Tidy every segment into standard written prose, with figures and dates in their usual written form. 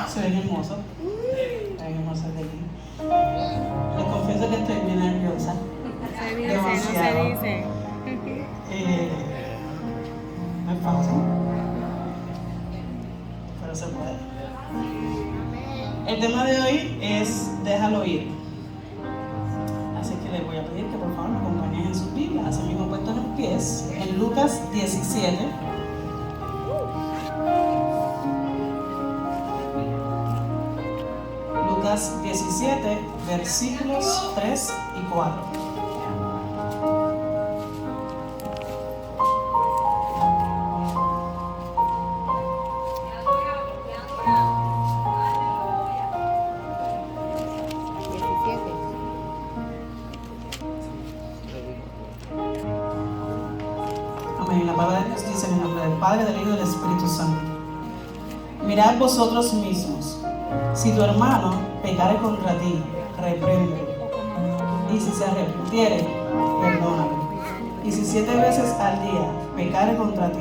Se ven hermosos. Se ven hermosos de aquí. Les confieso que estoy bien nerviosa. Se dice, Demasiado. no se dice. No es fácil, pero se puede. El tema de hoy es déjalo ir. Así que les voy a pedir que por favor me acompañen en sus Biblias, así mismo puestos en los pies, en Lucas 17. Lucas 17, versículos 3 y 4. Amén. La palabra de Dios dice en el nombre del Padre, del Hijo y del Espíritu Santo. Mirad vosotros mismos. Si tu hermano pecare contra ti, repréndelo. Y si se arrepintiere, perdónalo. Y si 7 veces al día pecare contra ti,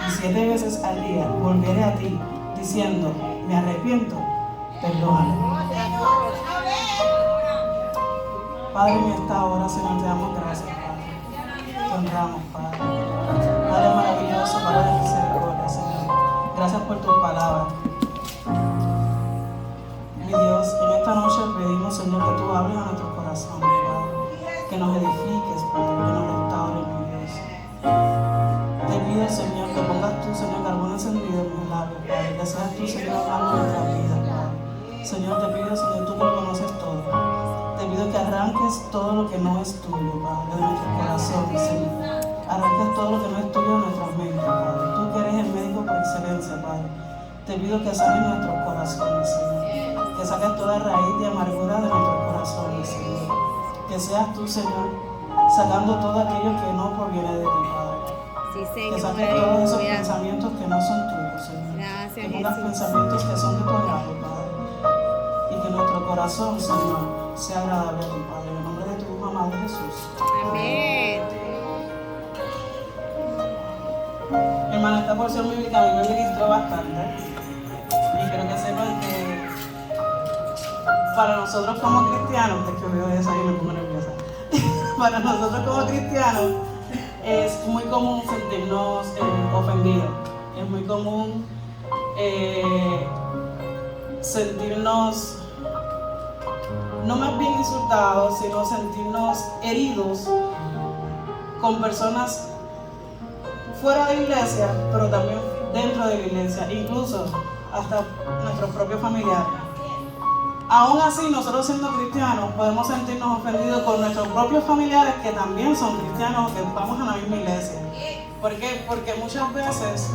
y 7 veces al día volviere a ti, diciendo, me arrepiento, perdónalo. Padre, en esta hora, Señor, te damos gracias, Padre. Te honramos, Padre. Padre maravilloso, Padre de misericordia, Señor. Gracias por tu palabra. Mi Dios, en esta noche pedimos, Señor, que tú hables a nuestros corazones, Padre. Que nos edifiques, Padre, que nos restaures, mi Dios. Te pido, Señor, que pongas tú, Señor, carbón encendido en mis labios, Padre. Que seas tú, Señor, hablando de nuestra vida, Padre. Señor, te pido, Señor, tú que lo conoces todo. Te pido que arranques todo lo que no es tuyo, Padre, de nuestros corazones, Señor. Arranques todo lo que no es tuyo de nuestras mentes, Padre. Tú que eres el médico por excelencia, Padre. Te pido que sanes nuestros corazones, Señor. Que saques toda raíz de amargura de nuestros corazones, Señor. Que seas tú, Señor, sacando todo aquello que no proviene de ti, Padre. Sí, Señor. Que saques todos esos pensamientos que no son tuyos, Señor. Gracias, que pongas Jesús. pensamientos que son de tu agrado, Padre. Y que nuestro corazón, Señor, sea agradable a ti, Padre. En el nombre de tu Hijo amado Jesús. Amén. Hermana, esta porción bíblica a mí me ministró bastante. Y quiero que sepan que para nosotros como cristianos, es que veo eso y me pongo nerviosa. Para nosotros como cristianos es muy común sentirnos ofendidos. Es muy común sentirnos no más bien insultados, sino sentirnos heridos con personas fuera de la iglesia, pero también dentro de la iglesia, incluso hasta nuestros propios familiares. Aún así, nosotros siendo cristianos podemos sentirnos ofendidos con nuestros propios familiares que también son cristianos, que vamos a la misma iglesia. ¿Por qué? Porque muchas veces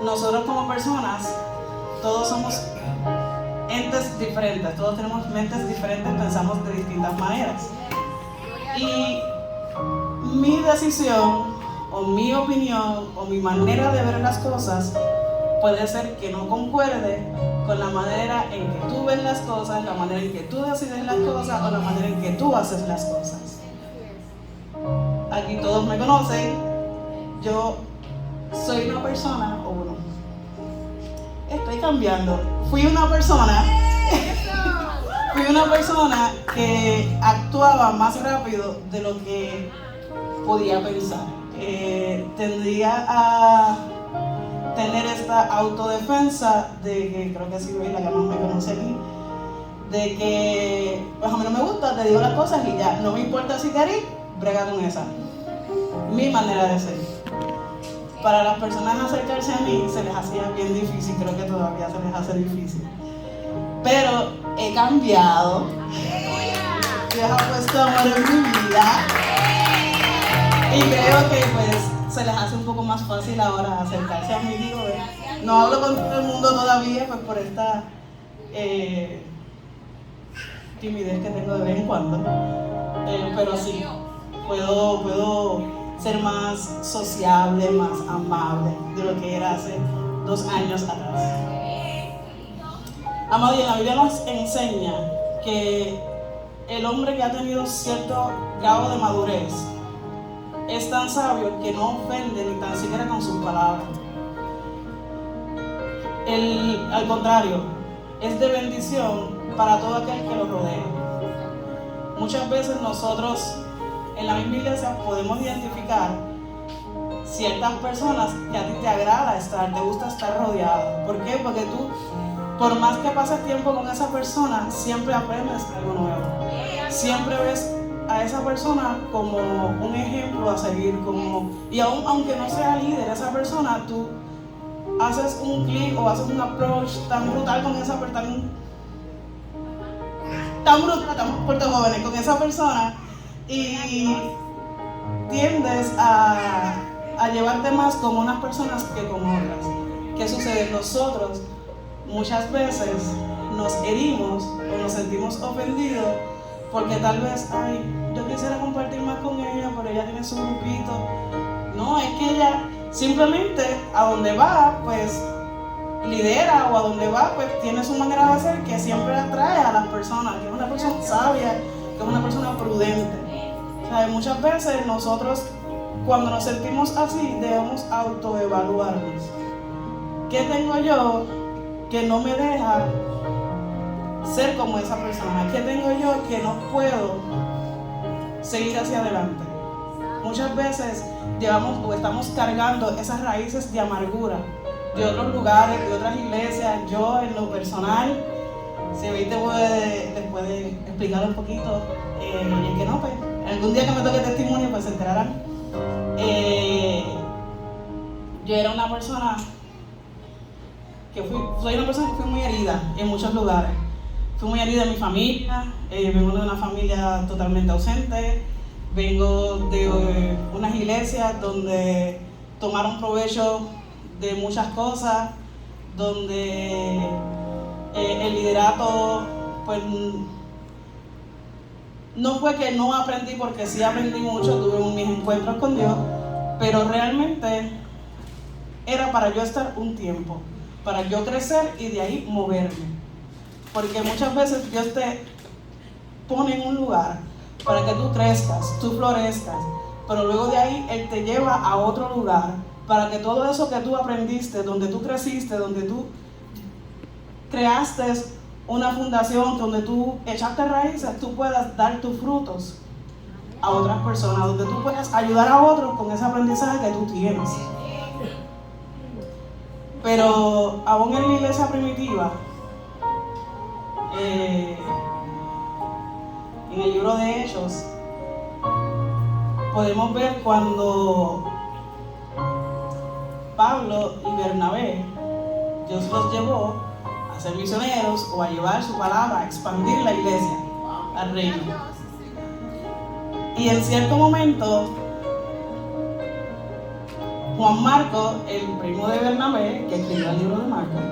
nosotros como personas, todos somos entes diferentes, todos tenemos mentes diferentes, pensamos de distintas maneras. Y mi decisión, o mi opinión, o mi manera de ver las cosas, puede ser que no concuerde con la manera en que tú ves las cosas, la manera en que tú decides las cosas, o la manera en que tú haces las cosas. Aquí todos me conocen, yo soy una persona, o bueno, estoy cambiando. Fui una persona que actuaba más rápido de lo que podía pensar. Tendría a tener esta autodefensa de que, creo que sí, la que más me conoce aquí, de que pues a mí no me gusta, te digo las cosas y ya, no me importa si te herí, brega con esa. Mi manera de ser. Para las personas acercarse a mí se les hacía bien difícil, creo que todavía se les hace difícil. Pero he cambiado. Dios ha puesto amor en mi vida. Y creo que pues se les hace un poco más fácil ahora acercarse a mí. Digo, no hablo con todo el mundo todavía, pues por esta timidez que tengo de vez en cuando. Pero sí, puedo ser más sociable, más amable de lo que era hace 2 años atrás. Amado, y la Biblia nos enseña que el hombre que ha tenido cierto grado de madurez es tan sabio que no ofende ni tan siquiera con sus palabras. Al contrario, es de bendición para todo aquel que lo rodea. Muchas veces nosotros en la misma iglesia podemos identificar ciertas personas que a ti te agrada estar, te gusta estar rodeado. ¿Por qué? Porque tú, por más que pases tiempo con esa persona, siempre aprendes algo nuevo. Siempre ves a esa persona como un ejemplo a seguir, y aunque no sea líder esa persona, tú haces un clic o haces un approach tan brutal con esa persona, tan jóvenes con esa persona, y tiendes a llevarte más con unas personas que con otras. ¿Qué sucede? Nosotros muchas veces nos herimos o nos sentimos ofendidos porque tal vez, yo quisiera compartir más con ella, pero ella tiene su grupito. No, es que ella simplemente a donde va, pues lidera, o a donde va, pues tiene su manera de ser que siempre atrae a las personas, que es una persona sabia, que es una persona prudente. O sea, muchas veces nosotros, cuando nos sentimos así, debemos autoevaluarnos. ¿Qué tengo yo que no me deja ser como esa persona? ¿Qué tengo yo que no puedo seguir hacia adelante? Muchas veces llevamos o estamos cargando esas raíces de amargura de otros lugares, de otras iglesias. Yo en lo personal, si hoy les puede explicar un poquito, y el que no, pues algún día que me toque testimonio, pues se enterarán. Yo era una persona soy una persona que fui muy herida en muchos lugares. Fui muy herida en mi familia, vengo de una familia totalmente ausente, vengo de unas iglesias donde tomaron provecho de muchas cosas, donde el liderato, pues no fue que no aprendí, porque sí aprendí mucho, tuve mis encuentros con Dios, pero realmente era para yo estar un tiempo, para yo crecer y de ahí moverme. Porque muchas veces Dios te pone en un lugar para que tú crezcas, tú florezcas, pero luego de ahí Él te lleva a otro lugar para que todo eso que tú aprendiste, donde tú creciste, donde tú creaste una fundación, donde tú echaste raíces, tú puedas dar tus frutos a otras personas, donde tú puedas ayudar a otros con ese aprendizaje que tú tienes. Pero aún en la iglesia primitiva, en el libro de Hechos, podemos ver cuando Pablo y Bernabé, Dios los llevó a ser misioneros o a llevar su palabra, a expandir la iglesia, al reino. Y en cierto momento, Juan Marcos, el primo de Bernabé, que escribió el libro de Marcos,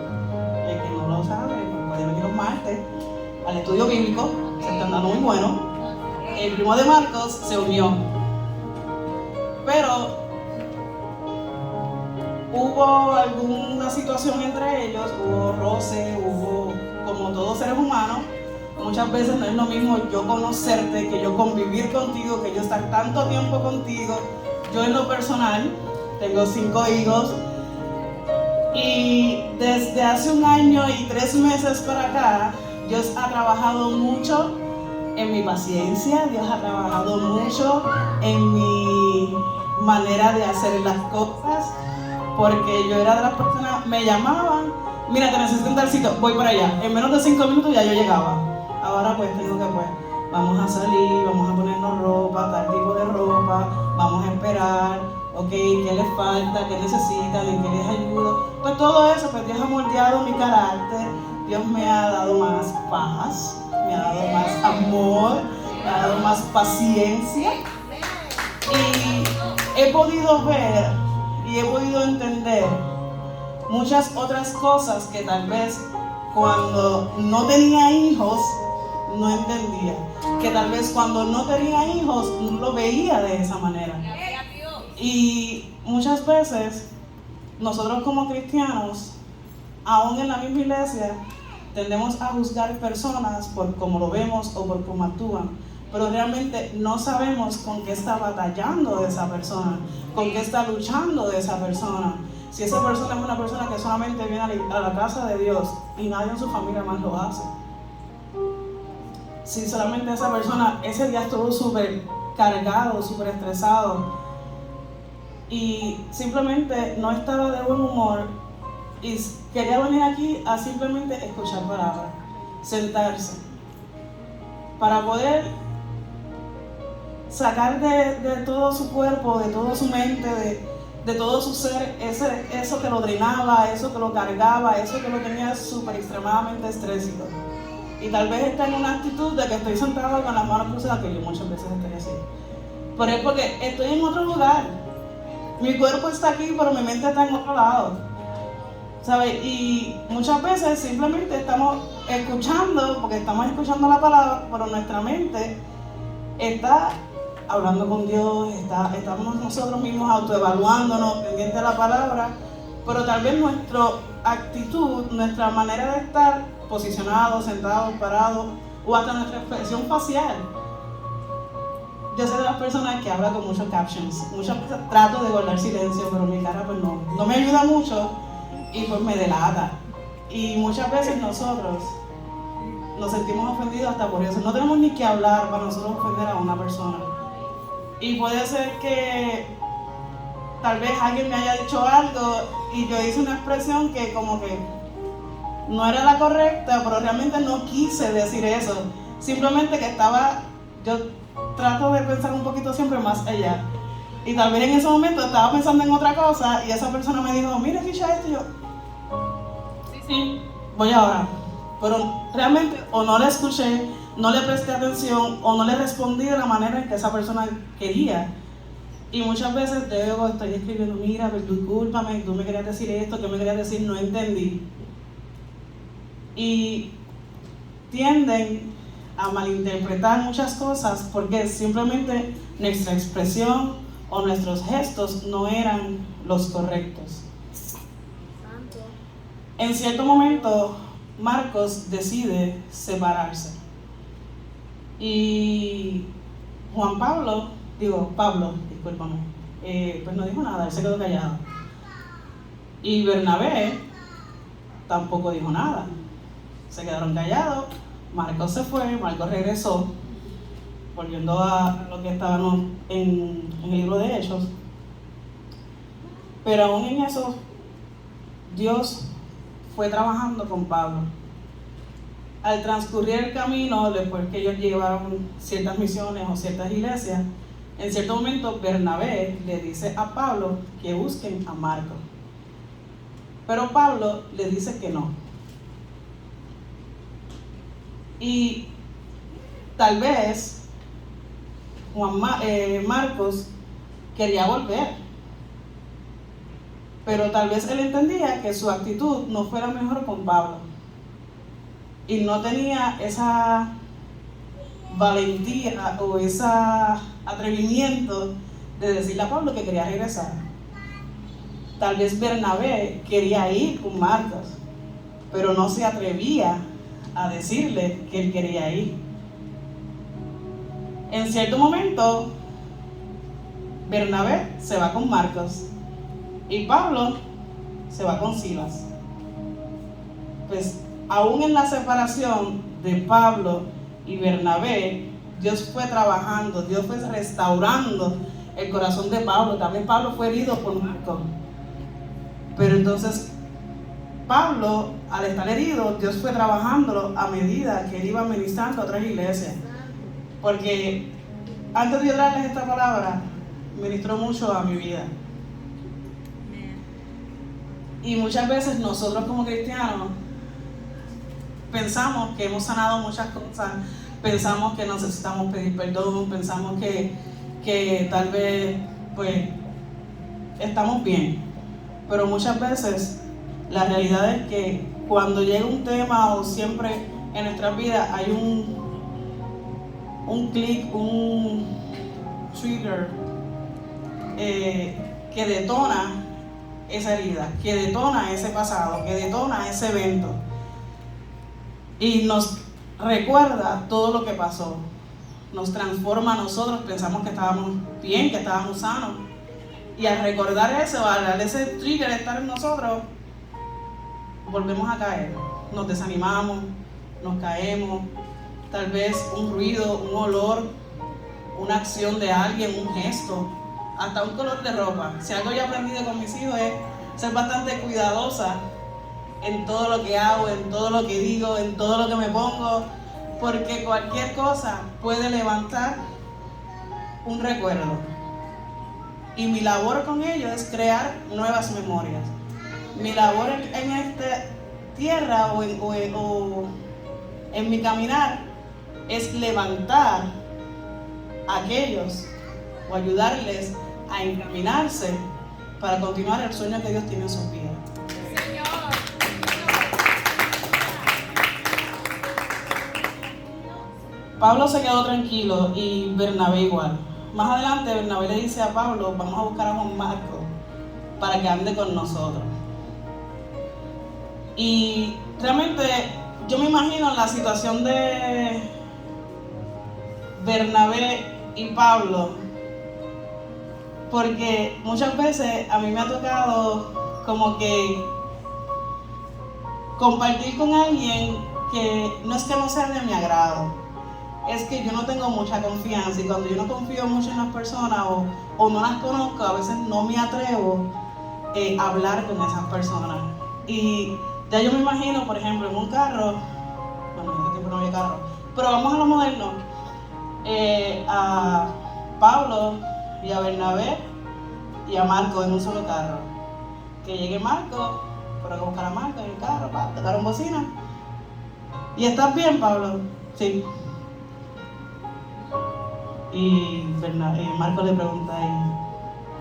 el que no lo sabe, puede venir los martes al estudio bíblico, se están dando muy bueno. El primo de Marcos se unió, pero hubo alguna situación entre ellos, hubo roce, hubo, como todos seres humanos. Muchas veces no es lo mismo yo conocerte que yo convivir contigo, que yo estar tanto tiempo contigo. Yo en lo personal tengo 5 hijos y desde hace 1 año y 3 meses para acá, Dios ha trabajado mucho en mi paciencia, Dios ha trabajado mucho en mi manera de hacer las cosas, porque yo era de las personas, me llamaban, mira, te necesito un tal sitio, voy para allá, en menos de 5 minutos ya yo llegaba. Ahora pues tengo que, vamos a salir, vamos a ponernos ropa, tal tipo de ropa, vamos a esperar, ok, ¿qué les falta? ¿Qué necesitan? ¿En qué les ayudo? Pues todo eso, pues Dios ha moldeado mi carácter, Dios me ha dado más paz, me ha dado más amor, me ha dado más paciencia, y he podido ver y he podido entender muchas otras cosas que tal vez cuando no tenía hijos no entendía, que tal vez cuando no tenía hijos no lo veía de esa manera. Y muchas veces nosotros como cristianos, aún en la misma iglesia, tendemos a juzgar personas por cómo lo vemos o por cómo actúan, pero realmente no sabemos con qué está batallando esa persona, con qué está luchando de esa persona. si esa persona es una persona que solamente viene a la casa de Dios y nadie en su familia más lo hace. Si solamente esa persona ese día estuvo súper cargado, súper estresado y simplemente no estaba de buen humor y quería venir aquí a simplemente escuchar palabras, sentarse, para poder sacar de todo su cuerpo, de toda su mente, de todo su ser, eso que lo drenaba, eso que lo cargaba, eso que lo tenía súper extremadamente estrésico. Y tal vez está en una actitud de que estoy sentado con las manos cruzadas, que yo muchas veces estoy así. Pero es porque estoy en otro lugar. Mi cuerpo está aquí, pero mi mente está en otro lado. ¿Sabes? Y muchas veces simplemente estamos escuchando, porque estamos escuchando la palabra, pero nuestra mente está hablando con Dios, estamos nosotros mismos autoevaluándonos, pendientes de la palabra, pero tal vez nuestra actitud, nuestra manera de estar posicionados, sentados, parados, o hasta nuestra expresión facial. Yo soy de las personas que hablan con muchos captions. Muchas veces trato de guardar silencio, pero mi cara pues no me ayuda mucho y pues me delata. Y muchas veces nosotros nos sentimos ofendidos hasta por eso. No tenemos ni que hablar para nosotros ofender a una persona. Y puede ser que tal vez alguien me haya dicho algo y yo hice una expresión que como que no era la correcta, pero realmente no quise decir eso. Simplemente que yo trato de pensar un poquito siempre más allá. Y tal vez en ese momento estaba pensando en otra cosa y esa persona me dijo, mira, ficha esto, y yo, sí, voy ahora. Pero realmente o no le escuché, no le presté atención o no le respondí de la manera en que esa persona quería. Y muchas veces luego estoy escribiendo, mira, discúlpame, tú me querías decir esto, ¿qué me querías decir? No entendí. Y tienden a malinterpretar muchas cosas porque simplemente nuestra expresión o nuestros gestos no eran los correctos. En cierto momento, Marcos decide separarse. Y Pablo, discúlpame, pues no dijo nada, él se quedó callado. Y Bernabé tampoco dijo nada. Se quedaron callados, Marcos se fue, Marcos regresó, volviendo a lo que estábamos en el libro de Hechos. Pero aún en eso, Dios fue trabajando con Pablo. Al transcurrir el camino, después que ellos llevaron ciertas misiones o ciertas iglesias, en cierto momento Bernabé le dice a Pablo que busquen a Marcos. Pero Pablo le dice que no. Y tal vez Marcos quería volver, pero tal vez él entendía que su actitud no fuera mejor con Pablo y no tenía esa valentía o ese atrevimiento de decirle a Pablo que quería regresar. Tal vez Bernabé quería ir con Marcos, pero no se atrevía a decirle que él quería ir. En cierto momento, Bernabé se va con Marcos y Pablo se va con Silas. Pues aún en la separación de Pablo y Bernabé, Dios fue trabajando, Dios fue restaurando el corazón de Pablo. También Pablo fue herido por Marcos. Pero entonces Pablo, al estar herido, Dios fue trabajándolo a medida que él iba ministrando a otras iglesias. Porque antes de yo darles esta palabra, ministró mucho a mi vida. Y muchas veces nosotros como cristianos pensamos que hemos sanado muchas cosas, pensamos que necesitamos pedir perdón, pensamos que tal vez pues estamos bien. Pero muchas veces la realidad es que cuando llega un tema o siempre en nuestras vidas hay un clic, un trigger que detona esa herida, que detona ese pasado, que detona ese evento y nos recuerda todo lo que pasó, nos transforma a nosotros, pensamos que estábamos bien, que estábamos sanos Y al recordar eso, al darle ese trigger estar en nosotros, volvemos a caer. Nos desanimamos, nos caemos. Tal vez un ruido, un olor, una acción de alguien, un gesto, hasta un color de ropa. Si algo yo he aprendido con mis hijos es ser bastante cuidadosa en todo lo que hago, en todo lo que digo, en todo lo que me pongo, porque cualquier cosa puede levantar un recuerdo. Y mi labor con ello es crear nuevas memorias. Mi labor en esta tierra o en mi caminar es levantar a aquellos o ayudarles a encaminarse para continuar el sueño que Dios tiene en sus vidas. Pablo se quedó tranquilo y Bernabé igual. Más adelante Bernabé le dice a Pablo, vamos a buscar a Juan Marcos para que ande con nosotros. Y realmente yo me imagino la situación de Bernabé y Pablo, porque muchas veces a mí me ha tocado como que compartir con alguien que no es que no sea de mi agrado, es que yo no tengo mucha confianza, y cuando yo no confío mucho en las personas o no las conozco, a veces no me atrevo a hablar con esas personas. Y ya yo me imagino, por ejemplo, en un carro, bueno, en ese tiempo no había carro, pero vamos a lo moderno, a Pablo y a Bernabé y a Marco en un solo carro. Que llegue Marco, pero hay que buscar a Marco en el carro, tocaron bocina. ¿Y estás bien, Pablo? Sí. Y Marco le pregunta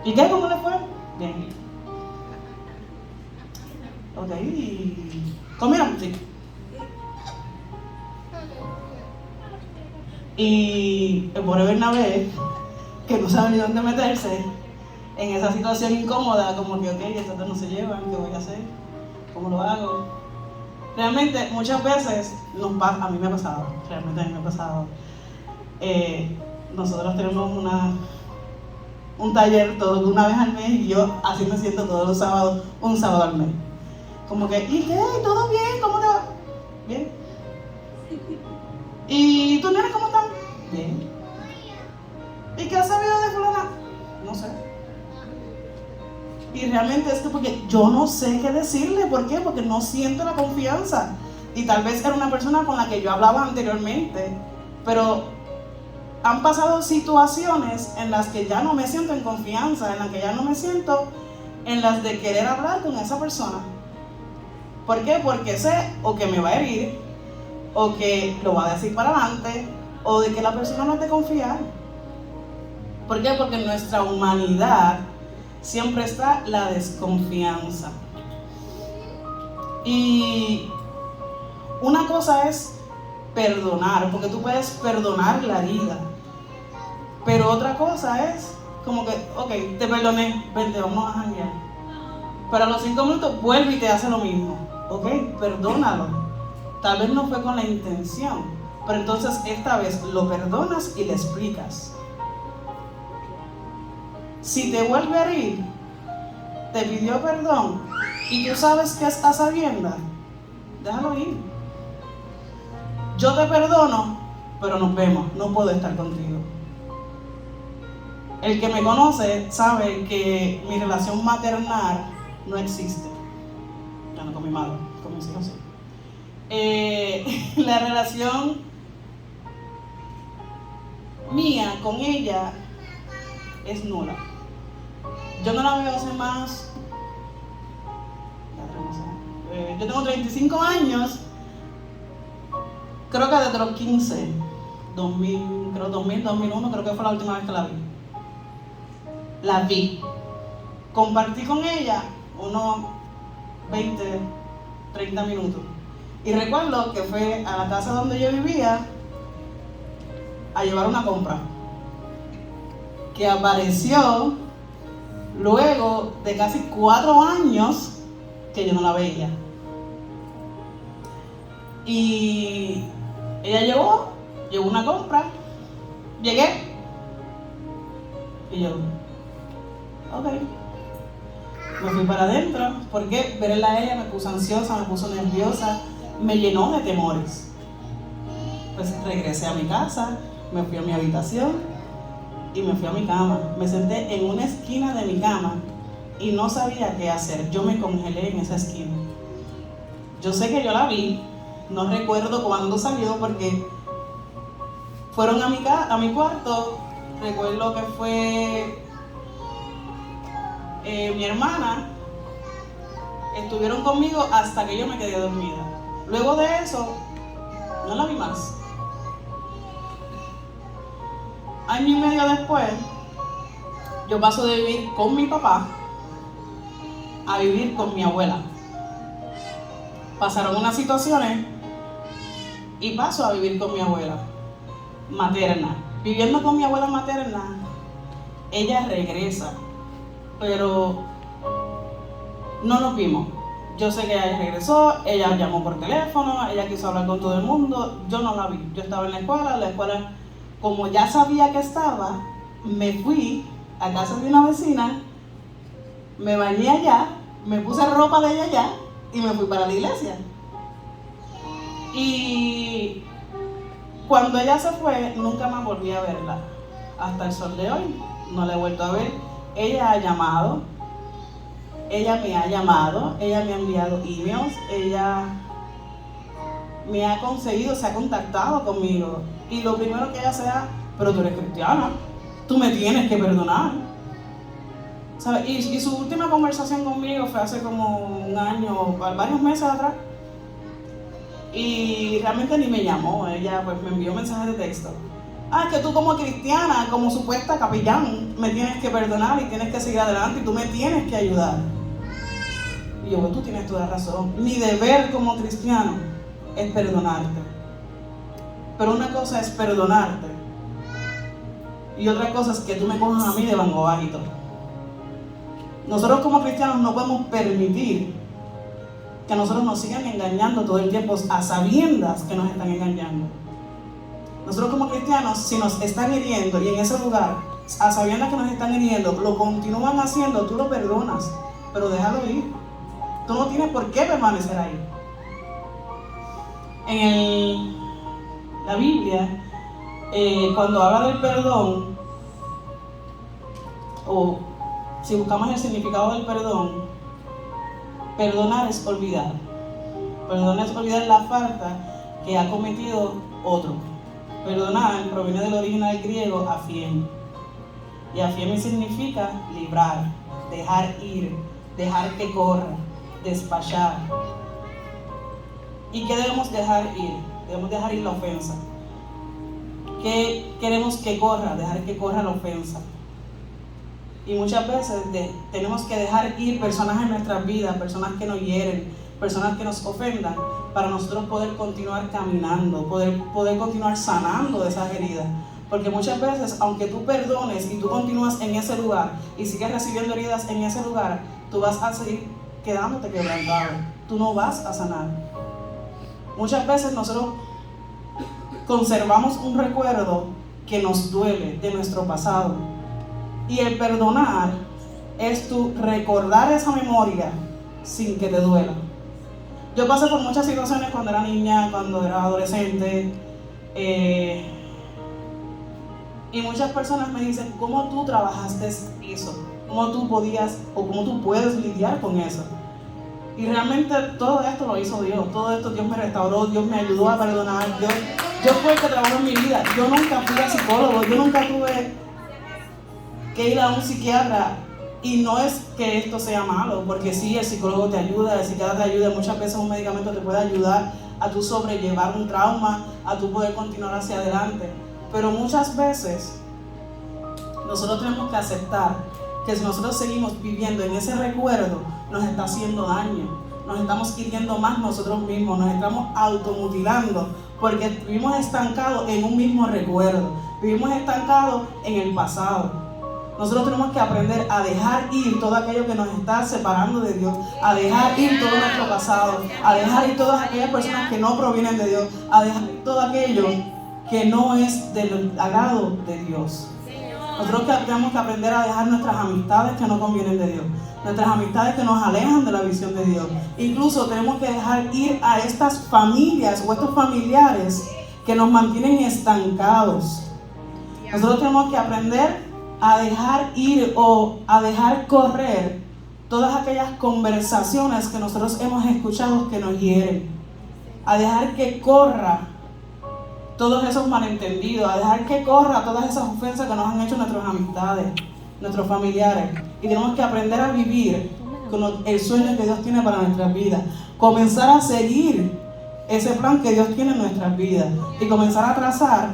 ¿y qué? ¿Cómo le fue? Bien. Ok, ¿comieron? Sí. Y el pobre Bernabé, que no sabe ni dónde meterse, en esa situación incómoda, como que, ok, estos dos no se llevan, ¿qué voy a hacer? ¿Cómo lo hago? Realmente, muchas veces, a mí me ha pasado, realmente a mí me ha pasado. Nosotros tenemos un taller una vez al mes y yo así me siento todos los sábados, un sábado al mes. Como que, ¿y qué? ¿Todo bien? ¿Cómo te va? Bien. ¿Y tus nenes cómo están? Bien. ¿Y qué has sabido de fulana? No sé. Y realmente es que porque yo no sé qué decirle. ¿Por qué? Porque no siento la confianza. Y tal vez era una persona con la que yo hablaba anteriormente, pero han pasado situaciones en las que ya no me siento en confianza, en las que ya no me siento en las de querer hablar con esa persona. ¿Por qué? Porque sé o que me va a herir, o que lo va a decir para adelante, o de que la persona no es de confiar. ¿Por qué? Porque en nuestra humanidad siempre está la desconfianza. Y una cosa es perdonar, porque tú puedes perdonar la herida, pero otra cosa es como que, ok, te perdoné, vente, vamos a janguear, pero a los 5 minutos vuelve y te hace lo mismo. Ok, perdónalo, tal vez no fue con la intención, pero entonces esta vez lo perdonas y le explicas. Si te vuelve a herir, te pidió perdón y tú sabes que está sabiendo, déjalo ir. Yo te perdono, pero nos vemos, no puedo estar contigo. El que me conoce sabe que mi relación maternal no existe. Ya no con mi madre, con mis hijos sí. La relación mía con ella es nula. Yo no la veo hace más. Yo tengo 35 años. Creo que desde los 15, 2001, creo que fue la última vez que la vi. La vi. Compartí con ella unos 20, 30 minutos. Y recuerdo que fue a la casa donde yo vivía a llevar una compra. Que apareció luego de casi 4 años que yo no la veía. Y ella llevó una compra, llegué y yo, ok. Me fui para adentro porque verla a ella me puso ansiosa, me puso nerviosa, me llenó de temores. Pues regresé a mi casa, me fui a mi habitación y me fui a mi cama. Me senté en una esquina de mi cama y no sabía qué hacer. Yo me congelé en esa esquina. Yo sé que yo la vi, no recuerdo cuándo salió porque fueron a mi cuarto. Recuerdo que fue mi hermana, estuvieron conmigo hasta que yo me quedé dormida. Luego de eso, no la vi más. Año y medio después, yo paso de vivir con mi papá a vivir con mi abuela. Pasaron unas situaciones y paso a vivir con mi abuela materna. Viviendo con mi abuela materna, ella regresa, pero no nos vimos. Yo sé que ella regresó, ella llamó por teléfono, ella quiso hablar con todo el mundo, yo no la vi. Yo estaba en la escuela, como ya sabía que estaba, me fui a casa de una vecina, me bañé allá, me puse ropa de ella allá y me fui para la iglesia. Y cuando ella se fue, nunca más volví a verla. Hasta el sol de hoy, no la he vuelto a ver. Ella me ha llamado, ella me ha enviado emails, ella me ha conseguido, se ha contactado conmigo. Y lo primero que ella sea, pero tú eres cristiana, tú me tienes que perdonar. ¿Sabes? Y su última conversación conmigo fue hace como un año, varios meses atrás. Y realmente ni me llamó, ella pues me envió mensajes de texto. Es que tú como cristiana, como supuesta capellán, me tienes que perdonar y tienes que seguir adelante y tú me tienes que ayudar. Y yo, pues tú tienes toda razón. Mi deber como cristiano es perdonarte. Pero una cosa es perdonarte y otra cosa es que tú me cojas a mí de bango bajito. Nosotros como cristianos no podemos permitir que a nosotros nos sigan engañando todo el tiempo a sabiendas que nos están engañando. Nosotros como cristianos, si nos están hiriendo y en ese lugar, a sabiendas que nos están hiriendo, lo continúan haciendo, tú lo perdonas, pero déjalo ir. Tú no tienes por qué permanecer ahí. En la Biblia, cuando habla del perdón, o si buscamos el significado del perdón, perdonar es olvidar. Perdonar es olvidar la falta que ha cometido otro. Perdonar proviene del original griego afiem. Y afiem significa librar, dejar ir, dejar que corra, despachar. ¿Y qué debemos dejar ir? Debemos dejar ir la ofensa. ¿Qué queremos que corra? Dejar que corra la ofensa. Y muchas veces tenemos que dejar ir personas en nuestras vidas, personas que nos hieren, personas que nos ofendan, para nosotros poder continuar caminando, poder continuar sanando de esas heridas. Porque muchas veces, aunque tú perdones y tú continúas en ese lugar y sigues recibiendo heridas en ese lugar, tú vas a seguir quedándote quebrantado. Tú no vas a sanar. Muchas veces nosotros conservamos un recuerdo que nos duele de nuestro pasado. Y el perdonar es tu recordar esa memoria sin que te duela. Yo pasé por muchas situaciones cuando era niña, cuando era adolescente, y muchas personas me dicen, ¿cómo tú trabajaste eso? ¿Cómo tú podías o cómo tú puedes lidiar con eso? Y realmente todo esto lo hizo Dios. Todo esto Dios me restauró, Dios me ayudó a perdonar. Yo fue el que trabajó en mi vida. Yo nunca fui a psicólogo, yo nunca tuve que ir a un psiquiatra. Y no es que esto sea malo, porque sí, el psicólogo te ayuda, el psiquiatra te ayuda. Muchas veces un medicamento te puede ayudar a tu sobrellevar un trauma, a tu poder continuar hacia adelante. Pero muchas veces nosotros tenemos que aceptar que si nosotros seguimos viviendo en ese recuerdo, nos está haciendo daño, nos estamos hiriendo más nosotros mismos, nos estamos automutilando, porque vivimos estancados en un mismo recuerdo, vivimos estancados en el pasado. Nosotros tenemos que aprender a dejar ir todo aquello que nos está separando de Dios, a dejar ir todo nuestro pasado, a dejar ir todas aquellas personas que no provienen de Dios, a dejar ir todo aquello que no es del agrado de Dios. Nosotros tenemos que aprender a dejar nuestras amistades que no convienen de Dios, nuestras amistades que nos alejan de la visión de Dios. Incluso tenemos que dejar ir a estas familias o estos familiares que nos mantienen estancados. Nosotros tenemos que aprender a dejar ir o a dejar correr todas aquellas conversaciones que nosotros hemos escuchado que nos hieren. A dejar que corra todos esos malentendidos, a dejar que corra todas esas ofensas que nos han hecho nuestras amistades, nuestros familiares. Y tenemos que aprender a vivir con el sueño que Dios tiene para nuestras vidas. Comenzar a seguir ese plan que Dios tiene en nuestras vidas y comenzar a trazar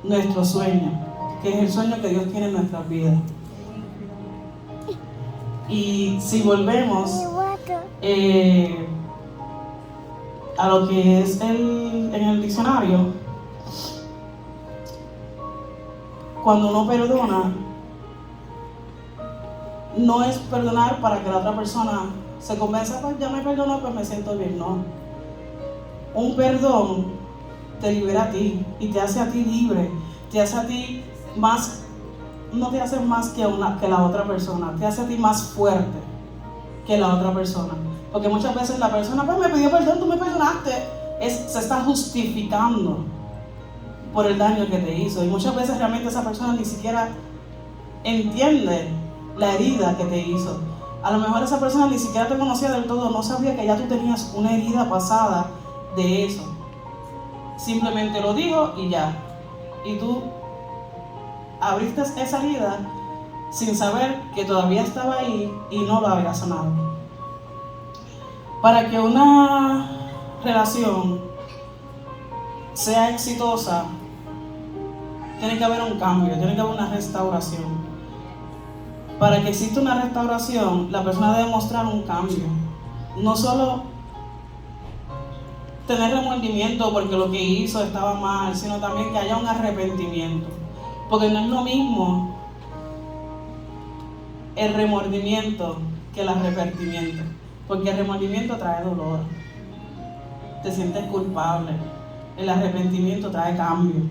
nuestro sueño, que es el sueño que Dios tiene en nuestras vidas. Y si volvemos a lo que es en el diccionario, cuando uno perdona, no es perdonar para que la otra persona se convenza, pues ya me perdonó, pues me siento bien. No. Un perdón te libera a ti y te hace a ti libre, te hace a ti más, no te hace más que la otra persona, te hace a ti más fuerte que la otra persona. Porque muchas veces la persona, pues me pidió perdón, tú me perdonaste, se está justificando por el daño que te hizo. Y muchas veces realmente esa persona ni siquiera entiende la herida que te hizo. A lo mejor esa persona ni siquiera te conocía del todo, no sabía que ya tú tenías una herida pasada de eso. Simplemente lo dijo y ya. Y tú abriste esa herida sin saber que todavía estaba ahí y no lo había sanado. Para que una relación sea exitosa, tiene que haber un cambio, tiene que haber una restauración. Para que exista una restauración, la persona debe mostrar un cambio. No solo tener remordimiento porque lo que hizo estaba mal, sino también que haya un arrepentimiento. Porque no es lo mismo el remordimiento que el arrepentimiento. Porque el remordimiento trae dolor. Te sientes culpable. El arrepentimiento trae cambio.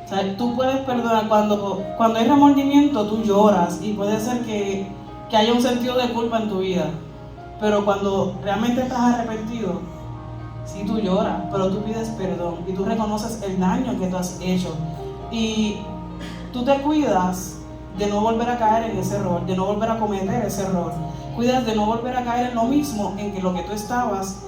O sea, tú puedes perdonar cuando hay remordimiento, tú lloras y puede ser que haya un sentido de culpa en tu vida. Pero cuando realmente estás arrepentido, sí tú lloras, pero tú pides perdón y tú reconoces el daño que tú has hecho. Y tú te cuidas de no volver a caer en ese error, de no volver a cometer ese error. Cuidas de no volver a caer en lo mismo, en que lo que tú estabas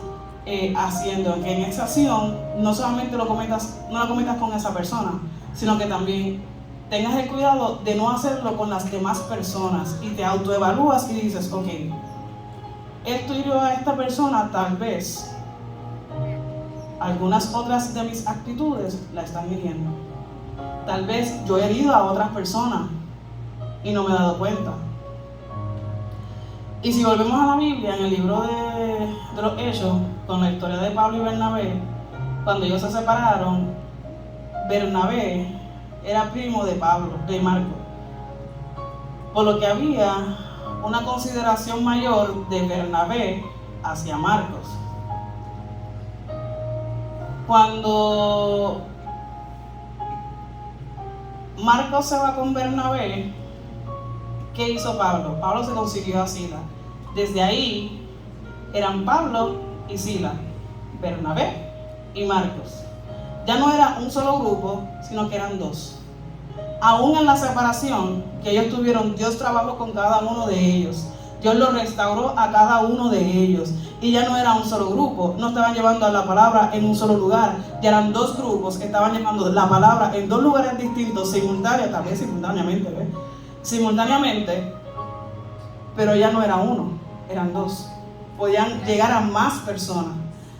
haciendo, en que en esa acción no solamente no la cometas con esa persona, sino que también tengas el cuidado de no hacerlo con las demás personas y te autoevalúas y dices, ok, esto hirió a esta persona, tal vez algunas otras de mis actitudes la están hiriendo. Tal vez yo he herido a otras personas y no me he dado cuenta. Y si volvemos a la Biblia, en el libro de los Hechos, con la historia de Pablo y Bernabé, cuando ellos se separaron, Bernabé era primo de Marcos. Por lo que había una consideración mayor de Bernabé hacia Marcos. Cuando Marcos se va con Bernabé, ¿qué hizo Pablo? Pablo se consiguió a Silas. Desde ahí eran Pablo y Silas, Bernabé y Marcos. Ya no era un solo grupo, sino que eran dos. Aún en la separación que ellos tuvieron, Dios trabajó con cada uno de ellos. Dios los restauró a cada uno de ellos. Y ya no era un solo grupo, no estaban llevando la palabra en un solo lugar. Ya eran dos grupos que estaban llevando la palabra en dos lugares distintos, simultáneamente, pero ya no era uno, eran dos. Podían llegar a más personas.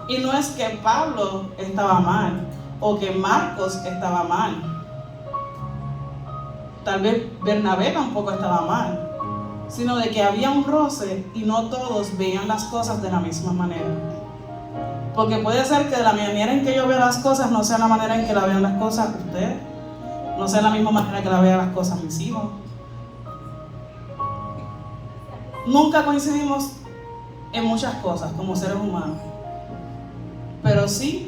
Y no es que Pablo estaba mal o que Marcos estaba mal. Tal vez Bernabé tampoco estaba mal, sino de que había un roce y no todos veían las cosas de la misma manera. Porque puede ser que de la manera en que yo veo las cosas no sea la manera en que la vean las cosas ustedes, no sea la misma manera que la vean las cosas mis hijos. Nunca coincidimos en muchas cosas como seres humanos, pero sí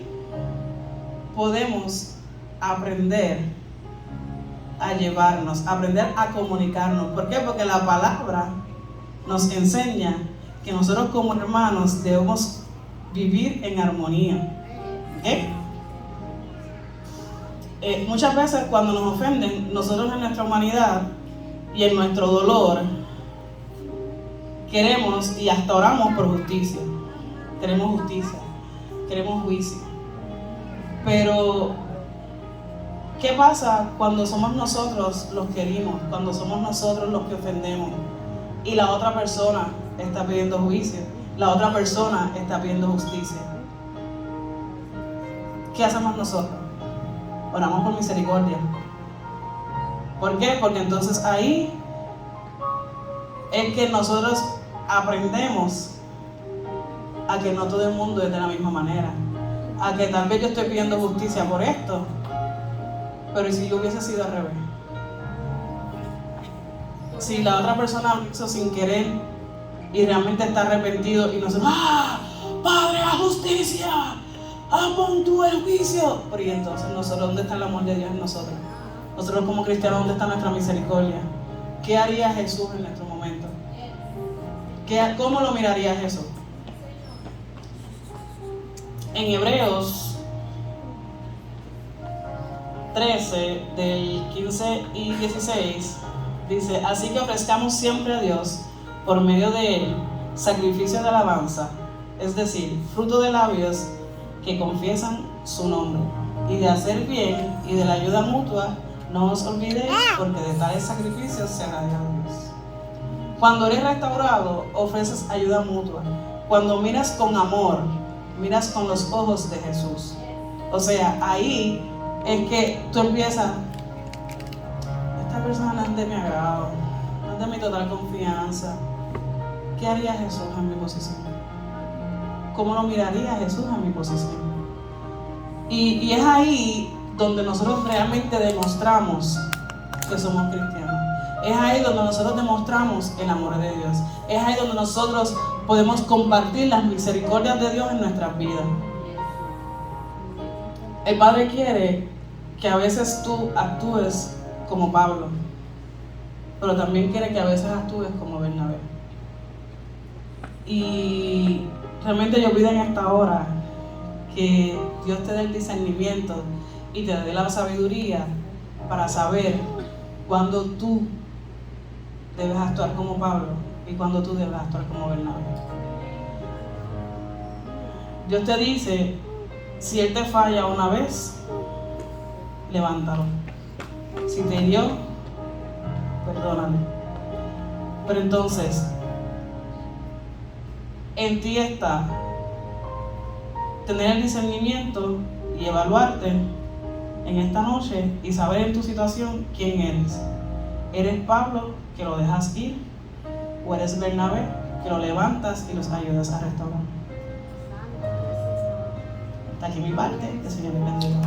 podemos aprender a llevarnos, aprender a comunicarnos. ¿Por qué? Porque la palabra nos enseña que nosotros como hermanos debemos vivir en armonía. Muchas veces cuando nos ofenden, nosotros en nuestra humanidad y en nuestro dolor queremos y hasta oramos por justicia. Queremos justicia, queremos juicio. Pero ¿qué pasa cuando somos nosotros los que herimos, cuando somos nosotros los que ofendemos y la otra persona está pidiendo juicio, la otra persona está pidiendo justicia? ¿Qué hacemos nosotros? Oramos por misericordia. ¿Por qué? Porque entonces ahí es que nosotros aprendemos a que no todo el mundo es de la misma manera, a que tal vez yo estoy pidiendo justicia por esto, pero ¿y si yo hubiese sido al revés? Si la otra persona lo hizo sin querer y realmente está arrepentido y nosotros, ¡ah! ¡Padre, a justicia! ¡Pon tú el juicio! Pero y entonces nosotros, ¿dónde está el amor de Dios en nosotros? Nosotros como cristianos, ¿dónde está nuestra misericordia? ¿Qué haría Jesús en nuestro momento? ¿Cómo lo miraría Jesús? En Hebreos 13, del 15 y 16, dice: así que ofrezcamos siempre a Dios, por medio de Él, sacrificio de alabanza, es decir, fruto de labios que confiesan su nombre, y de hacer bien y de la ayuda mutua, no os olvidéis, porque de tales sacrificios se agrada a Dios. Cuando eres restaurado, ofreces ayuda mutua. Cuando miras con amor, miras con los ojos de Jesús. O sea, ahí es que tú empiezas, esta persona no es de mi agrado, no es de mi total confianza. ¿Qué haría Jesús en mi posición? ¿Cómo lo miraría Jesús en mi posición? Y es ahí donde nosotros realmente demostramos que somos cristianos. Es ahí donde nosotros demostramos el amor de Dios. Es ahí donde nosotros podemos compartir las misericordias de Dios en nuestras vidas. El Padre quiere que a veces tú actúes como Pablo, pero también quiere que a veces actúes como Bernabé. Y realmente yo pido en esta hora que Dios te dé el discernimiento y te dé la sabiduría para saber cuándo tú debes actuar como Pablo y cuándo tú debes actuar como Bernabé. Dios te dice, si Él te falla una vez, levántalo. Si te hirió, perdónale. Pero entonces, en ti está tener el discernimiento y evaluarte en esta noche y saber en tu situación quién eres. ¿Eres Pablo, que lo dejas ir? ¿O eres Bernabé, que lo levantas y los ayudas a restaurar? Hasta aquí mi parte, que el Señor les bendiga.